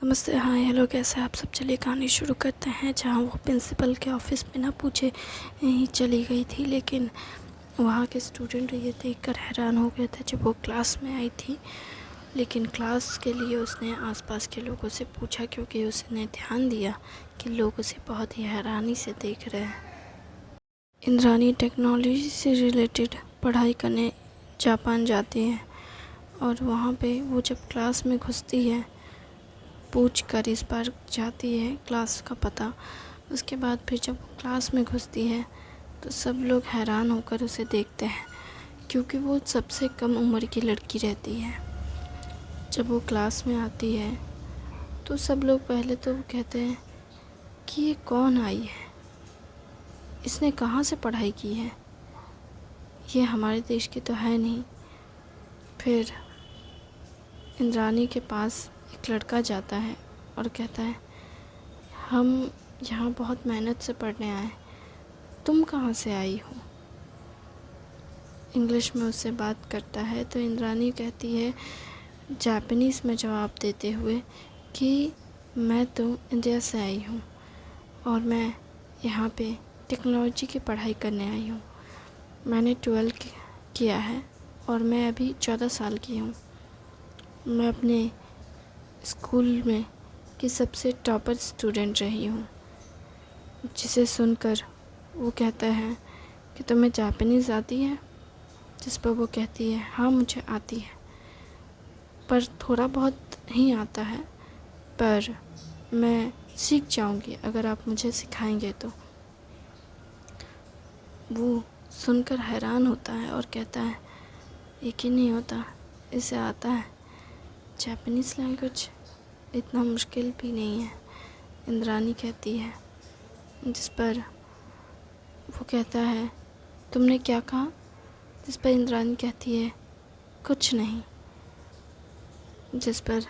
नमस्ते, हाय, हेलो, कैसे हैं आप सब। चलिए कहानी शुरू करते हैं। जहाँ वो प्रिंसिपल के ऑफिस बिना पूछे ही चली गई थी, लेकिन वहाँ के स्टूडेंट ये देखकर हैरान हो गए थे जब वो क्लास में आई थी। लेकिन क्लास के लिए उसने आसपास के लोगों से पूछा, क्योंकि उसने ध्यान दिया कि लोग उसे बहुत ही हैरानी से देख रहे हैं। इंद्रानी टेक्नोलॉजी से रिलेटेड पढ़ाई करने जापान जाती है, और वहाँ पे वो जब क्लास में घुसती है, पूछ कर इस बार जाती है क्लास का पता। उसके बाद फिर जब वो क्लास में घुसती है तो सब लोग हैरान होकर उसे देखते हैं, क्योंकि वो सबसे कम उम्र की लड़की रहती है। जब वो क्लास में आती है तो सब लोग पहले तो कहते हैं कि ये कौन आई है, इसने कहाँ से पढ़ाई की है, ये हमारे देश की तो है नहीं। फिर इंद्रानी के पास एक लड़का जाता है और कहता है, हम यहाँ बहुत मेहनत से पढ़ने आए, तुम कहाँ से आई हो। इंग्लिश में उससे बात करता है तो इंद्रानी कहती है जापानीज़ में जवाब देते हुए कि मैं तो इंडिया से आई हूँ और मैं यहाँ पे टेक्नोलॉजी की पढ़ाई करने आई हूँ। मैंने 12 किया है और मैं अभी 14 साल की हूँ। मैं अपने स्कूल में की सबसे टॉपर स्टूडेंट रही हूँ। जिसे सुनकर वो कहता है कि तुम्हें जापानीज़ आती है, जिस पर वो कहती है हाँ मुझे आती है, पर थोड़ा बहुत ही आता है, पर मैं सीख जाऊंगी अगर आप मुझे सिखाएंगे तो। वो सुनकर हैरान होता है और कहता है यकीन नहीं होता, इसे आता है। जापानीज़ लैंग्वेज इतना मुश्किल भी नहीं है, इंद्रानी कहती है। जिस पर वो कहता है तुमने क्या कहा, जिस पर इंद्रानी कहती है कुछ नहीं। जिस पर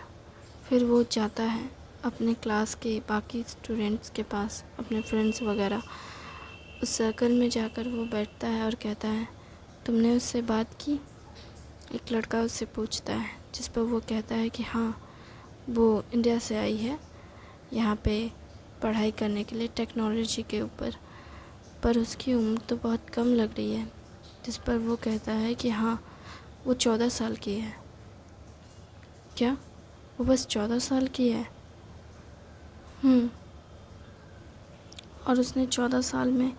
फिर वो जाता है अपने क्लास के बाकी स्टूडेंट्स के पास, अपने फ्रेंड्स वगैरह, उस सर्कल में जाकर वो बैठता है और कहता है तुमने उससे बात की। एक लड़का उससे पूछता है, जिस पर वो कहता है कि हाँ वो इंडिया से आई है यहाँ पे पढ़ाई करने के लिए टेक्नोलॉजी के ऊपर, पर उसकी उम्र तो बहुत कम लग रही है। जिस पर वो कहता है कि हाँ वो 14 साल की है। क्या वो बस 14 साल की है? और उसने 14 साल में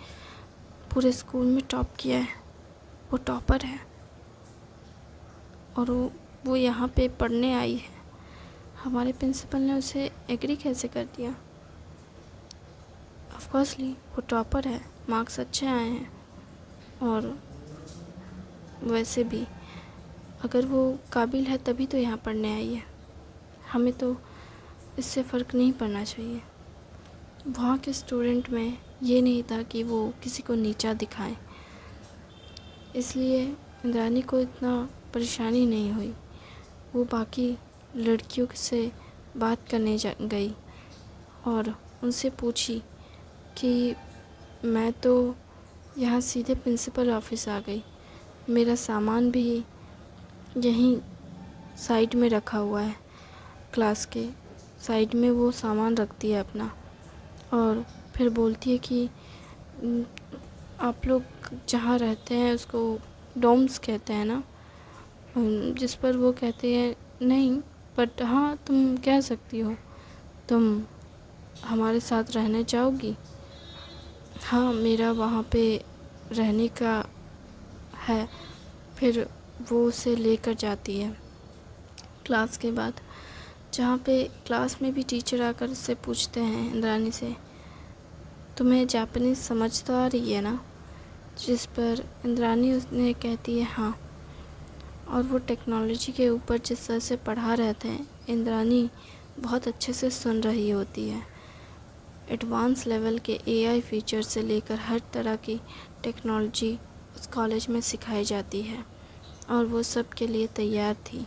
पूरे स्कूल में टॉप किया है, वो टॉपर है। और वो यहाँ पे पढ़ने आई है। हमारे प्रिंसिपल ने उसे एग्री कैसे कर दिया? ऑफकोर्सली वो टॉपर है, मार्क्स अच्छे आए हैं, और वैसे भी अगर वो काबिल है तभी तो यहाँ पढ़ने आई है। हमें तो इससे फ़र्क नहीं पड़ना चाहिए। वहाँ के स्टूडेंट में ये नहीं था कि वो किसी को नीचा दिखाएं, इसलिए इंद्रानी को इतना परेशानी नहीं हुई। वो बाकी लड़कियों से बात करने गई और उनसे पूछी कि मैं तो यहाँ सीधे प्रिंसिपल ऑफिस आ गई, मेरा सामान भी यहीं साइड में रखा हुआ है, क्लास के साइड में वो सामान रखती है अपना। और फिर बोलती है कि आप लोग जहाँ रहते हैं उसको डोम्स कहते हैं ना। जिस पर वो कहते हैं नहीं, बट हाँ तुम कह सकती हो, तुम हमारे साथ रहने चाहोगी? हाँ मेरा वहाँ पे रहने का है। फिर वो उसे लेकर जाती है क्लास के बाद, जहाँ पे क्लास में भी टीचर आकर उससे पूछते हैं इंद्रानी से तुम्हें जापानीज़ समझ तो आ रही है ना? जिस पर इंद्रानी उसने कहती है हाँ। और वो टेक्नोलॉजी के ऊपर जिस तरह से पढ़ा रहे थे, इंद्रानी बहुत अच्छे से सुन रही होती है। एडवांस लेवल के एआई फीचर से लेकर हर तरह की टेक्नोलॉजी उस कॉलेज में सिखाई जाती है, और वो सब के लिए तैयार थी,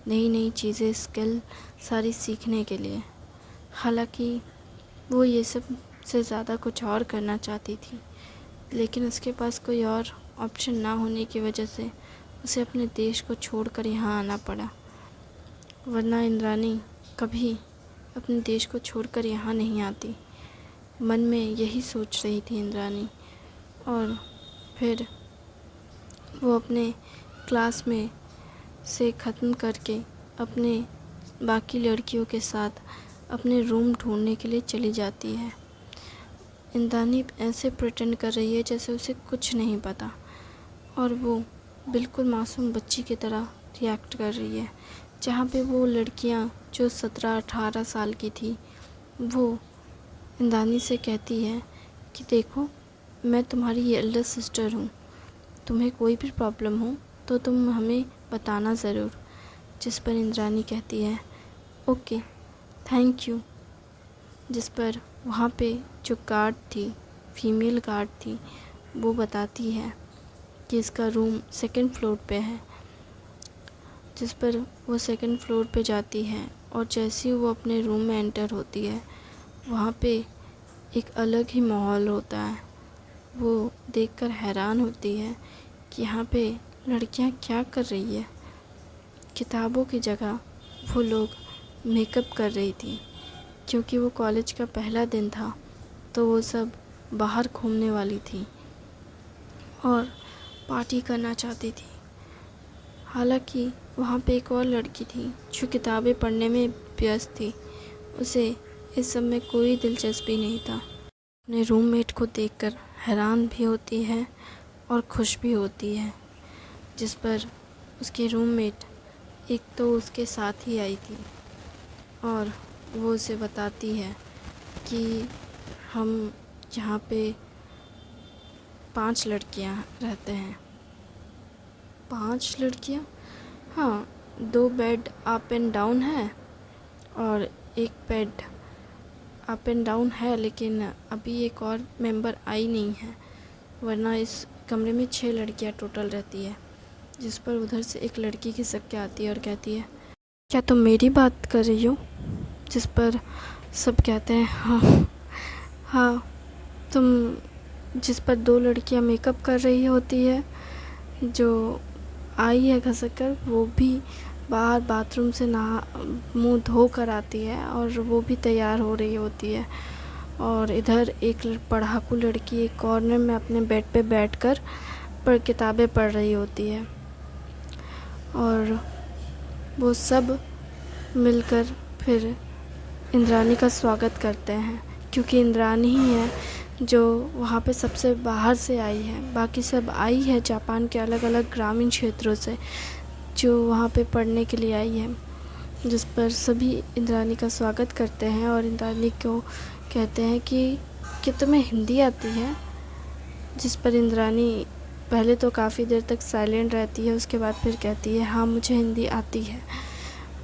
नई नई चीज़ें, स्किल सारी सीखने के लिए। हालांकि वो ये सब से ज़्यादा कुछ और करना चाहती थी, लेकिन उसके पास कोई और ऑप्शन ना होने की वजह से उसे अपने देश को छोड़कर यहाँ आना पड़ा, वरना इंद्रानी कभी अपने देश को छोड़कर यहाँ नहीं आती। मन में यही सोच रही थी इंद्राणी। और फिर वो अपने क्लास में से ख़त्म करके अपने बाकी लड़कियों के साथ अपने रूम ढूंढने के लिए चली जाती है। इंद्राणी ऐसे प्रिटेंड कर रही है जैसे उसे कुछ नहीं पता, और वो बिल्कुल मासूम बच्ची की तरह रिएक्ट कर रही है। जहाँ पे वो लड़कियाँ जो 17-18 साल की थी, वो इंद्राणी से कहती है कि देखो, मैं तुम्हारी एल्डर सिस्टर हूँ, तुम्हें कोई भी प्रॉब्लम हो तो तुम हमें बताना ज़रूर। जिस पर इंद्राणी कहती है ओके, थैंक यू। जिस पर वहाँ पे जो गार्ड थी, फीमेल गार्ड थी, वो बताती है कि इसका रूम 2nd फ्लोर पे है। जिस पर वो 2nd फ्लोर पे जाती है, और जैसे ही वो अपने रूम में एंटर होती है, वहाँ पे एक अलग ही माहौल होता है। वो देखकर हैरान होती है कि यहाँ पे लड़कियाँ क्या कर रही है। किताबों की जगह वो लोग मेकअप कर रही थी, क्योंकि वो कॉलेज का पहला दिन था, तो वो सब बाहर घूमने वाली थी और पार्टी करना चाहती थी। हालांकि वहाँ पे एक और लड़की थी जो किताबें पढ़ने में व्यस्त थी। उसे इस सब में कोई दिलचस्पी नहीं था। अपने रूममेट को देखकर हैरान भी होती है और खुश भी होती है। जिस पर उसकी रूममेट एक तो उसके साथ ही आई थी, और वो उसे बताती है कि हम यहाँ पे 5 लड़कियाँ रहते हैं। 5 लड़कियाँ? हाँ, 2 बेड अप एंड डाउन है और एक बेड अप एंड डाउन है, लेकिन अभी एक और मेंबर आई नहीं है, वरना इस कमरे में 6 लड़कियाँ टोटल रहती है। जिस पर उधर से एक लड़की खिसक के आती है और कहती है क्या तुम मेरी बात कर रही हो? जिस पर सब कहते हैं हाँ हाँ तुम। जिस पर 2 लड़कियां मेकअप कर रही होती है। जो आई है खसक कर, वो भी बाहर बाथरूम से नहा मुंह धो कर आती है, और वो भी तैयार हो रही होती है। और इधर एक पढ़ाकू लड़की एक कॉर्नर में अपने बेड पे बैठकर किताबें पढ़ रही होती है। और वो सब मिलकर फिर इंद्राणी का स्वागत करते हैं, क्योंकि इंद्राणी ही है जो वहाँ पे सबसे बाहर से आई है। बाकी सब आई है जापान के अलग अलग ग्रामीण क्षेत्रों से, जो वहाँ पे पढ़ने के लिए आई है। जिस पर सभी इंद्राणी का स्वागत करते हैं और इंद्राणी को कहते हैं कि तुम्हें हिंदी आती है? जिस पर इंद्राणी पहले तो काफ़ी देर तक साइलेंट रहती है, उसके बाद फिर कहती है हाँ, मुझे हिंदी आती है।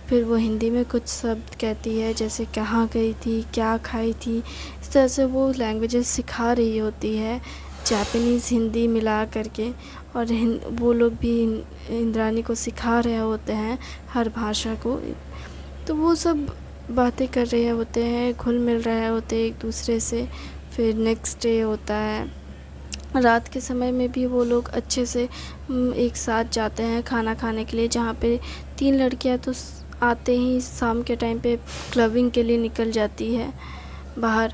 फिर वो हिंदी में कुछ शब्द कहती है, जैसे कहाँ गई थी, क्या खाई थी। इस तरह से वो लैंग्वेजेस सिखा रही होती है, जापानीज़ हिंदी मिला करके। और वो लोग भी इंद्राणी को सिखा रहे होते हैं हर भाषा को। तो वो सब बातें कर रहे होते हैं, घुल मिल रहे होते हैं एक दूसरे से। फिर नेक्स्ट डे होता है, रात के समय में भी वो लोग अच्छे से एक साथ जाते हैं खाना खाने के लिए, जहाँ पे 3 लड़कियां तो आते ही शाम के टाइम पे क्लबिंग के लिए निकल जाती है बाहर।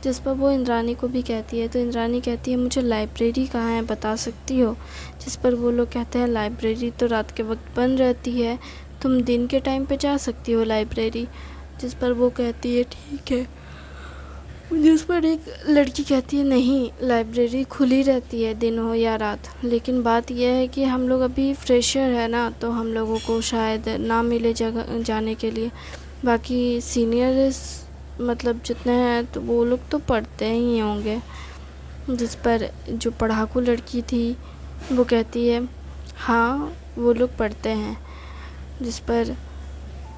जिस पर वो इंद्राणी को भी कहती है, तो इंद्राणी कहती है मुझे लाइब्रेरी कहाँ है, बता सकती हो? जिस पर वो लोग कहते हैं लाइब्रेरी तो रात के वक्त बंद रहती है, तुम दिन के टाइम पे जा सकती हो लाइब्रेरी। जिस पर वो कहती है ठीक है। जिस पर एक लड़की कहती है नहीं, लाइब्रेरी खुली रहती है दिन हो या रात, लेकिन बात यह है कि हम लोग अभी फ्रेशर है ना, तो हम लोगों को शायद ना मिले जगह जाने के लिए। बाकी सीनियर मतलब जितने हैं तो वो लोग तो पढ़ते ही होंगे। जिस पर जो पढ़ाकू लड़की थी वो कहती है हाँ, वो लोग पढ़ते हैं। जिस पर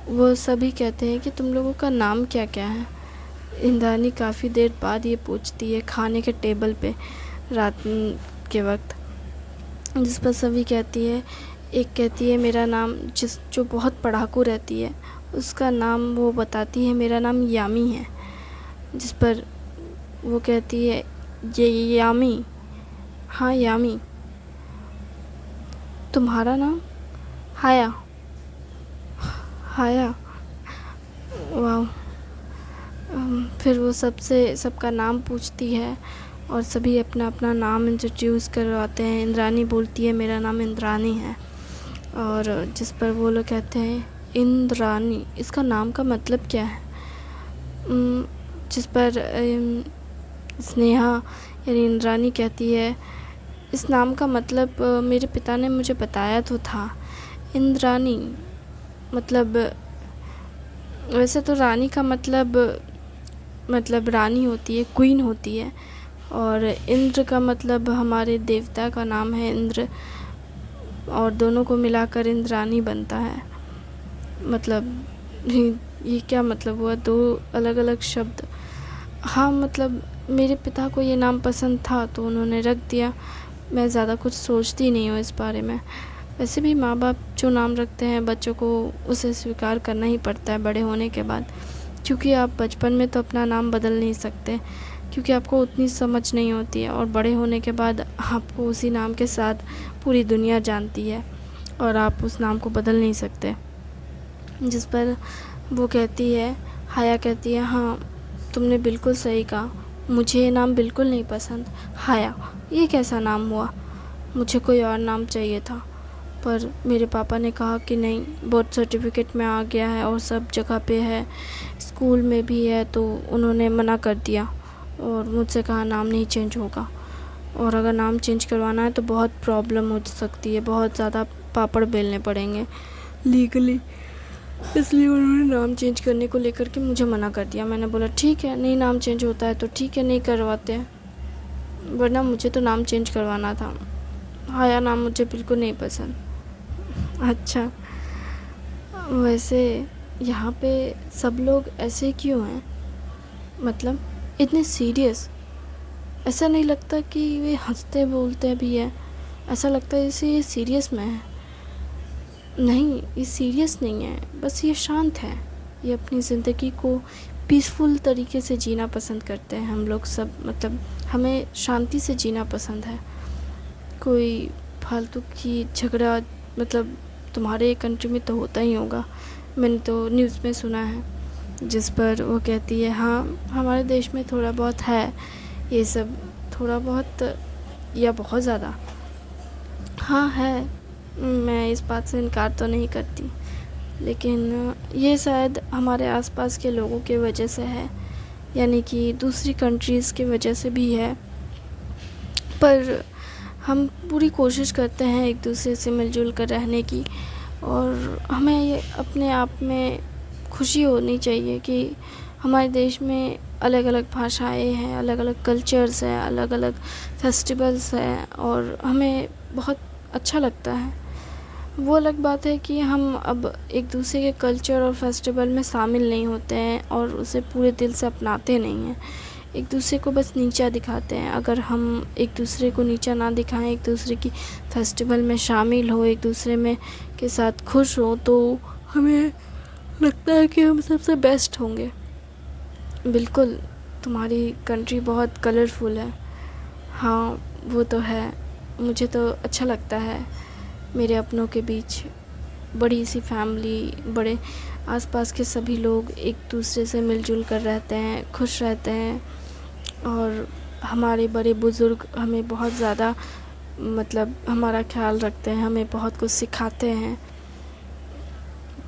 वो सभी कहते हैं कि तुम लोगों का नाम क्या क्या है? इंद्राणी काफ़ी देर बाद ये पूछती है खाने के टेबल पे रात के वक्त। जिस पर सभी कहती है, एक कहती है मेरा नाम, जो बहुत पढ़ाकू रहती है उसका नाम वो बताती है मेरा नाम यामी है। जिस पर वो कहती है ये यामी? हाँ यामी। तुम्हारा नाम? हाया। हाया, वाह। फिर वो सबका नाम पूछती है और सभी अपना अपना नाम इंट्रोड्यूस करवाते हैं। इंद्रानी बोलती है मेरा नाम इंद्रानी है, और जिस पर वो लोग कहते हैं इंद्रानी, इसका नाम का मतलब क्या है? जिस पर स्नेहा यानी इंद्रानी कहती है इस नाम का मतलब मेरे पिता ने मुझे बताया तो था। इंद्रानी मतलब, वैसे तो रानी का मतलब रानी होती है, क्वीन होती है, और इंद्र का मतलब हमारे देवता का नाम है इंद्र, और दोनों को मिलाकर इंद्रानी बनता है। मतलब ये क्या मतलब हुआ, दो अलग अलग शब्द। हाँ, मतलब मेरे पिता को ये नाम पसंद था तो उन्होंने रख दिया। मैं ज़्यादा कुछ सोचती नहीं हूँ इस बारे में। वैसे भी माँ बाप जो नाम रखते हैं बच्चों को उसे स्वीकार करना ही पड़ता है बड़े होने के बाद, क्योंकि आप बचपन में तो अपना नाम बदल नहीं सकते, क्योंकि आपको उतनी समझ नहीं होती है, और बड़े होने के बाद आपको उसी नाम के साथ पूरी दुनिया जानती है और आप उस नाम को बदल नहीं सकते। जिस पर वो कहती है, हाया कहती है, हाँ तुमने बिल्कुल सही कहा, मुझे ये नाम बिल्कुल नहीं पसंद। हाया, ये कैसा नाम हुआ? मुझे कोई और नाम चाहिए था, पर मेरे पापा ने कहा कि नहीं, बर्थ सर्टिफिकेट में आ गया है और सब जगह पे है, स्कूल में भी है, तो उन्होंने मना कर दिया और मुझसे कहा नाम नहीं चेंज होगा, और अगर नाम चेंज करवाना है तो बहुत प्रॉब्लम हो सकती है, बहुत ज़्यादा पापड़ बेलने पड़ेंगे लीगली। इसलिए उन्होंने नाम चेंज करने को लेकर के मुझे मना कर दिया। मैंने बोला ठीक है, नहीं नाम चेंज होता है तो ठीक है, नहीं करवाते हैं, वरना मुझे तो नाम चेंज करवाना था। हाया नाम मुझे बिल्कुल नहीं पसंद। अच्छा, वैसे यहाँ पे सब लोग ऐसे क्यों हैं? मतलब इतने सीरियस? ऐसा नहीं लगता कि वे हंसते बोलते भी हैं, ऐसा लगता है जैसे ये सीरियस में है। नहीं, ये सीरियस नहीं है, बस ये शांत है। ये अपनी ज़िंदगी को पीसफुल तरीके से जीना पसंद करते हैं। हम लोग सब, मतलब हमें शांति से जीना पसंद है। कोई फालतू की झगड़ा, मतलब तुम्हारे कंट्री में तो होता ही होगा, मैंने तो न्यूज़ में सुना है। जिस पर वो कहती है, हाँ हमारे देश में थोड़ा बहुत है ये सब, थोड़ा बहुत या बहुत ज़्यादा। हाँ है, मैं इस बात से इनकार तो नहीं करती, लेकिन ये शायद हमारे आसपास के लोगों के वजह से है, यानी कि दूसरी कंट्रीज़ की वजह से भी है। पर हम पूरी कोशिश करते हैं एक दूसरे से मिलजुल कर रहने की, और हमें ये अपने आप में खुशी होनी चाहिए कि हमारे देश में अलग अलग भाषाएं हैं, अलग अलग कल्चर्स हैं, अलग अलग फेस्टिवल्स हैं, और हमें बहुत अच्छा लगता है। वो अलग बात है कि हम अब एक दूसरे के कल्चर और फेस्टिवल में शामिल नहीं होते हैं और उसे पूरे दिल से अपनाते नहीं हैं, एक दूसरे को बस नीचा दिखाते हैं। अगर हम एक दूसरे को नीचा ना दिखाएं, एक दूसरे की फेस्टिवल में शामिल हो, एक दूसरे में के साथ खुश हो, तो हमें लगता है कि हम सबसे बेस्ट होंगे। बिल्कुल, तुम्हारी कंट्री बहुत कलरफुल है। हाँ वो तो है, मुझे तो अच्छा लगता है। मेरे अपनों के बीच बड़ी सी फैमिली, बड़े आसपास के सभी लोग एक दूसरे से मिलजुल कर रहते हैं, खुश रहते हैं, और हमारे बड़े बुज़ुर्ग हमें बहुत ज़्यादा, मतलब हमारा ख्याल रखते हैं, हमें बहुत कुछ सिखाते हैं।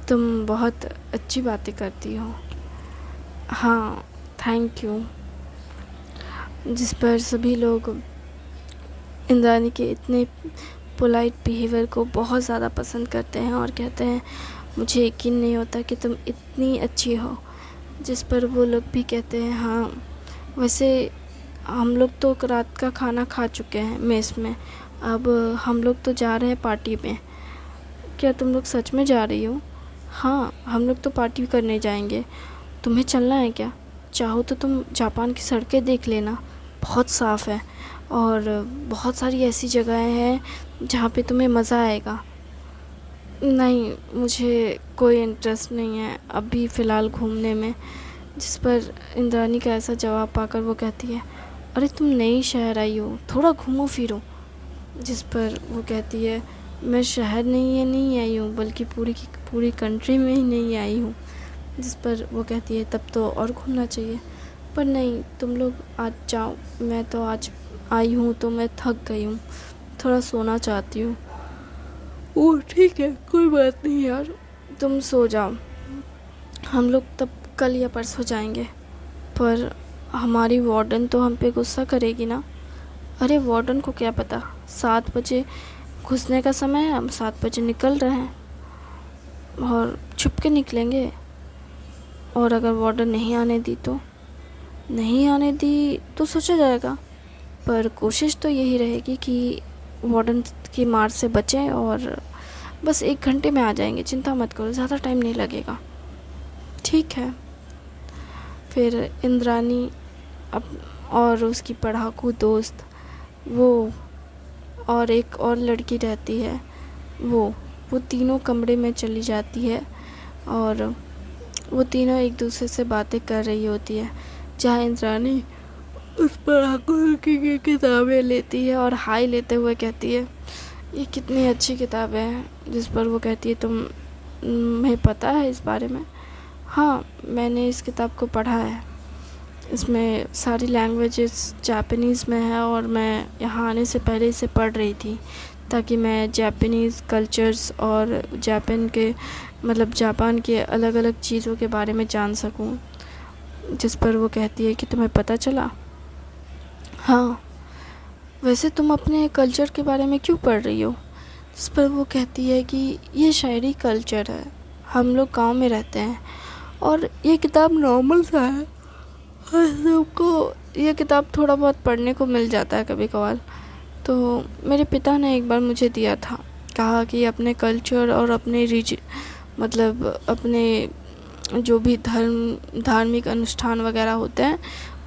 तुम बहुत अच्छी बातें करती हो। हाँ, थैंक यू। जिस पर सभी लोग इंद्रानी के इतने पोलाइट बिहेवियर को बहुत ज़्यादा पसंद करते हैं और कहते हैं मुझे यकीन नहीं होता कि तुम इतनी अच्छी हो। जिस पर वो लोग भी कहते हैं, हाँ वैसे हम लोग तो रात का खाना खा चुके हैं मेस में, अब हम लोग तो जा रहे हैं पार्टी में। क्या तुम लोग सच में जा रही हो? हाँ, हम लोग तो पार्टी करने जाएंगे। तुम्हें चलना है क्या? चाहो तो तुम जापान की सड़कें देख लेना, बहुत साफ़ है, और बहुत सारी ऐसी जगहें हैं जहाँ पे तुम्हें मज़ा आएगा। नहीं, मुझे कोई इंटरेस्ट नहीं है अभी फ़िलहाल घूमने में। जिस पर इंद्रानी का ऐसा जवाब पाकर वो कहती है, अरे तुम नई शहर आई हो, थोड़ा घूमो फिरो। जिस पर वो कहती है, मैं शहर नहीं आई हूँ, बल्कि पूरी की पूरी कंट्री में ही नहीं आई हूँ। जिस पर वो कहती है, तब तो और घूमना चाहिए। पर नहीं, तुम लोग आज जाओ, मैं तो आज आई हूँ तो मैं थक गई हूँ, थोड़ा सोना चाहती हूँ। ओह ठीक है, कोई बात नहीं यार, तुम सो जाओ, हम लोग तब कल या परसों जाएंगे। पर हमारी वार्डन तो हम पे गुस्सा करेगी ना। अरे वार्डन को क्या पता, 7 बजे घुसने का समय है, हम 7 बजे निकल रहे हैं और छुप के निकलेंगे। और अगर वार्डन नहीं आने दी तो सोचा जाएगा, पर कोशिश तो यही रहेगी कि वार्डन की मार से बचें और बस 1 घंटे में आ जाएंगे, चिंता मत करो, ज़्यादा टाइम नहीं लगेगा। ठीक है। फिर इंद्रानी अब और उसकी पढ़ाकू दोस्त वो और एक और लड़की रहती है, वो तीनों कमरे में चली जाती है और वो तीनों एक दूसरे से बातें कर रही होती है, जहाँ इंद्रानी उस पढ़ाकू की किताबें लेती है और हाई लेते हुए कहती है, ये कितनी अच्छी किताबें हैं। जिस पर वो कहती है, तुम्हें पता है इस बारे में? हाँ, मैंने इस किताब को पढ़ा है, इसमें सारी लैंग्वेजेस जापानीज़ में है और मैं यहाँ आने से पहले इसे पढ़ रही थी ताकि मैं जापानीज़ कल्चर्स और जापान के अलग अलग चीज़ों के बारे में जान सकूं। जिस पर वो कहती है कि तुम्हें पता चला? हाँ, वैसे तुम अपने कल्चर के बारे में क्यों पढ़ रही हो? जिस पर वो कहती है कि ये शायरी कल्चर है, हम लोग गांव में रहते हैं और ये किताब नॉर्मल सा है, सबको ये किताब थोड़ा बहुत पढ़ने को मिल जाता है कभी कभार। तो मेरे पिता ने एक बार मुझे दिया था, कहा कि अपने कल्चर और अपने अपने जो भी धार्मिक अनुष्ठान वगैरह होते हैं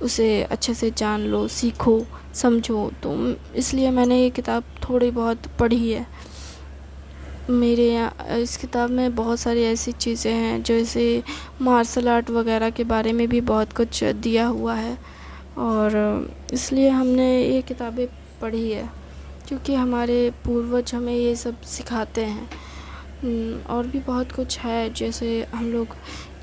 उसे अच्छे से जान लो, सीखो, समझो। तो इसलिए मैंने ये किताब थोड़ी बहुत पढ़ी है। मेरे यहाँ इस किताब में बहुत सारी ऐसी चीज़ें हैं, जैसे मार्शल आर्ट वगैरह के बारे में भी बहुत कुछ दिया हुआ है और इसलिए हमने ये किताबें पढ़ी है, क्योंकि हमारे पूर्वज हमें ये सब सिखाते हैं। और भी बहुत कुछ है, जैसे हम लोग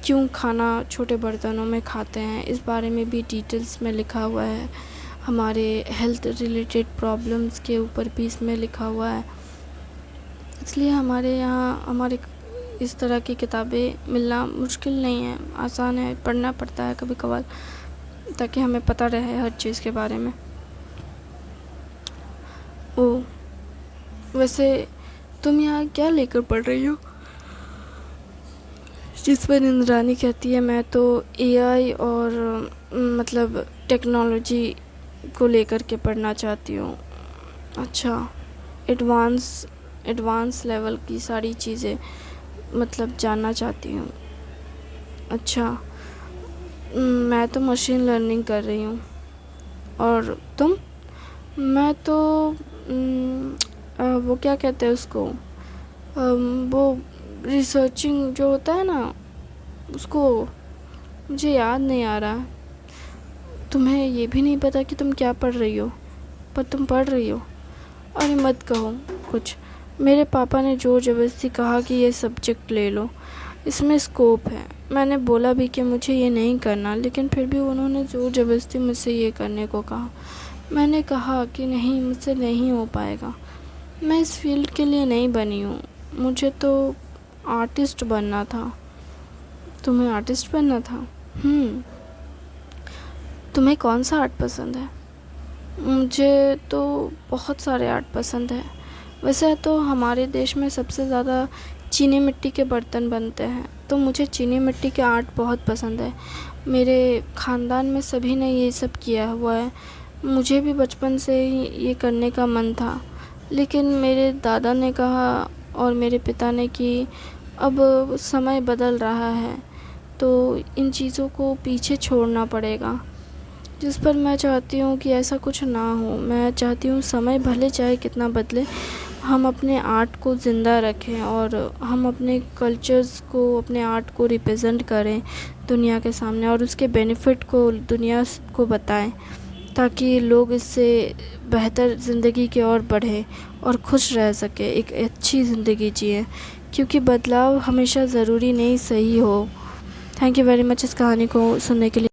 क्यों खाना छोटे बर्तनों में खाते हैं, इस बारे में भी डिटेल्स में लिखा हुआ है। हमारे हेल्थ रिलेटेड प्रॉब्लम्स के ऊपर भी इसमें लिखा हुआ है। इसलिए हमारे यहाँ हमारे इस तरह की किताबें मिलना मुश्किल नहीं है, आसान है, पढ़ना पड़ता है कभी कभार ताकि हमें पता रहे हर चीज़ के बारे में। वैसे तुम यहाँ क्या लेकर पढ़ रही हो? जिस पर इंद्रानी कहती है, मैं तो एआई और टेक्नोलॉजी को लेकर के पढ़ना चाहती हूँ। अच्छा, एडवांस लेवल की सारी चीज़ें जानना चाहती हूँ। अच्छा, मैं तो मशीन लर्निंग कर रही हूँ। और तुम? मैं तो वो क्या कहते हैं उसको, वो रिसर्चिंग जो होता है ना, उसको मुझे याद नहीं आ रहा। तुम्हें ये भी नहीं पता कि तुम क्या पढ़ रही हो, पर तुम पढ़ रही हो। अरे मत कहो कुछ, मेरे पापा ने ज़ोर ज़बरदस्ती कहा कि ये सब्जेक्ट ले लो, इसमें स्कोप है। मैंने बोला भी कि मुझे ये नहीं करना, लेकिन फिर भी उन्होंने ज़ोर ज़बरदस्ती मुझसे ये करने को कहा। मैंने कहा कि नहीं, मुझसे नहीं हो पाएगा, मैं इस फील्ड के लिए नहीं बनी हूँ, मुझे तो आर्टिस्ट बनना था। तुम्हें आर्टिस्ट बनना था? तुम्हें कौन सा आर्ट पसंद है? मुझे तो बहुत सारे आर्ट पसंद है। वैसे तो हमारे देश में सबसे ज़्यादा चीनी मिट्टी के बर्तन बनते हैं, तो मुझे चीनी मिट्टी के आर्ट बहुत पसंद है। मेरे ख़ानदान में सभी ने ये सब किया हुआ है, मुझे भी बचपन से ही ये करने का मन था, लेकिन मेरे दादा ने कहा और मेरे पिता ने कि अब समय बदल रहा है तो इन चीज़ों को पीछे छोड़ना पड़ेगा। जिस पर मैं चाहती हूँ कि ऐसा कुछ ना हो। मैं चाहती हूँ समय भले चाहे कितना बदले, हम अपने आर्ट को ज़िंदा रखें और हम अपने कल्चर्स को, अपने आर्ट को रिप्रेजेंट करें दुनिया के सामने और उसके बेनिफिट को दुनिया को बताएं, ताकि लोग इससे बेहतर ज़िंदगी की ओर बढ़ें और खुश रह सके, एक अच्छी ज़िंदगी जिए, क्योंकि बदलाव हमेशा ज़रूरी नहीं सही हो। थैंक यू वेरी मच इस कहानी को सुनने के लिए।